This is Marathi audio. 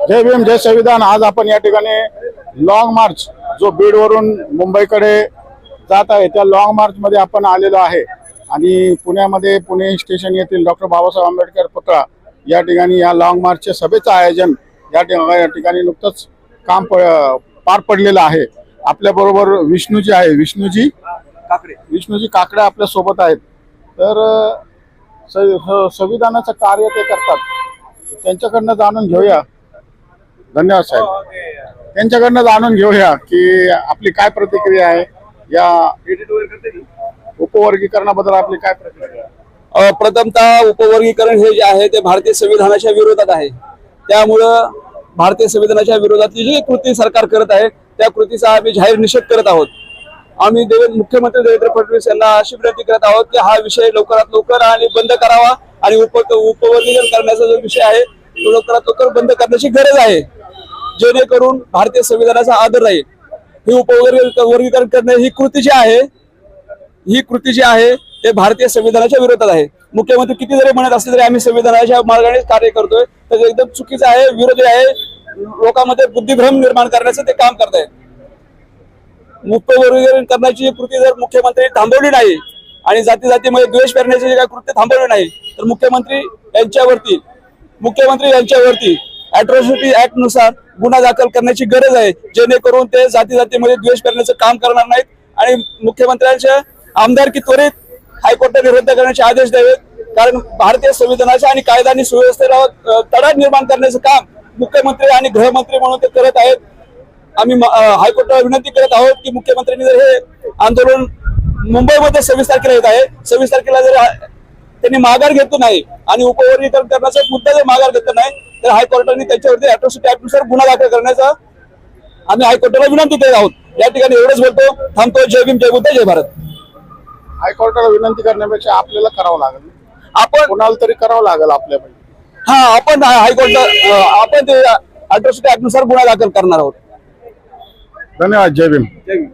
जय भीम जय संविधान। आज आपण या ठिकाणी लॉंग मार्च जो बीड वरून मुंबईकडे जात आहे त्या लॉंग मार्च मध्ये आपण आलेलो आहे आणि पुण्यामध्ये पुणे स्टेशन येथील डॉक्टर बाबासाहेब आंबेडकर पुतळा या ठिकाणी या लॉंग मार्चचे सभेचं आयोजन या ठिकाणी नुकतंच काम पार पडलेलं आहे। आपल्या बरोबर विष्णूजी आहे, विष्णूजी काकडे आपल्या सोबत आहेत। तर संविधानाचं कार्य ते करतात, त्यांच्याकडनं जाणून घेऊया। धन्यवाद साहेब। त्यांच्याकडनं जाणून घेऊया की आपली काय प्रतिक्रिया आहे या उपवर्गीकरणाबद्दल। आपली काय प्रतिक्रिया? प्रथमतः उपवर्गीकरण हे जे आहे ते भारतीय संविधानाच्या विरोधात आहे। त्यामुळं भारतीय संविधानाच्या विरोधातली जी कृती सरकार करत आहे त्या कृतीचा आम्ही जाहीर निषेध करत आहोत। आम्ही मुख्यमंत्री देवेंद्र फडणवीस यांना अशी विनंती करत आहोत की हा विषय लवकरात लवकर आणि बंद करावा आणि उपवर्गीकरण करण्याचा जो विषय आहे तो लवकरात लवकर बंद करण्याची गरज आहे, जेणेकरून भारतीय संविधानाचा आदर राहील। ही उपवर्गीकरण करणे ही कृती जी आहे ते भारतीय संविधानाच्या विरोधात आहे। मुख्यमंत्री किती जरी म्हणत असले तरी आम्ही संविधानाच्या मार्गाने कार्य करतोय, तर एकदम चुकीचं आहे, विरोधी आहे। लोकांमध्ये बुद्धिभ्रम निर्माण करण्याचं ते काम करत आहेत। उपवर्गीकरण करण्याची कृती जर मुख्यमंत्री थांबवली नाही आणि जाती जातीमध्ये द्वेष करण्याची जे काही कृत्य थांबवले नाही तर मुख्यमंत्री यांच्यावरती अॅट्रॉसिटी ऍक्ट नुसार गुन्हा दाखल करण्याची गरज आहे, जेणेकरून ते जाती जातीमध्ये द्वेष करण्याचं काम करणार नाहीत आणि मुख्यमंत्र्यांच्या आमदारकी त्वरित हायकोर्टाने रद्द करण्याचे आदेश द्यावेत। कारण भारतीय संविधानाच्या आणि कायदा आणि सुव्यवस्थेला तडा निर्माण करण्याचं काम मुख्यमंत्री आणि गृहमंत्री म्हणून ते करत आहेत। आम्ही हायकोर्टाला विनंती करत आहोत की मुख्यमंत्र्यांनी जर हे आंदोलन मुंबईमध्ये 26 तारखेला येत आहे, 26 तारखेला जर त्यांनी माघार घेतली नाही आणि उपवर्गीकरण करण्याचा मुद्दा जर माघार घेतला नाही तर हायकोर्टाने त्यांच्यावरती अॅट्रॉसिटी ऍक्ट नुसार गुन्हा दाखल करण्याचा आम्ही हायकोर्टाला विनंती करत आहोत। या ठिकाणी एवढंच बोलतो, थांबतो। जय भीम, जय बुद्ध, जय भारत। हायकोर्टाला विनंती करण्यापेक्षा आपल्याला करावं लागेल, आपण कोणाला तरी करावं लागेल आपल्याला। आपण हायकोर्ट ते अॅट्रॉसिटी ऍक्ट नुसार गुन्हा दाखल करणार आहोत। धन्यवाद। जय भीम। जय भीम।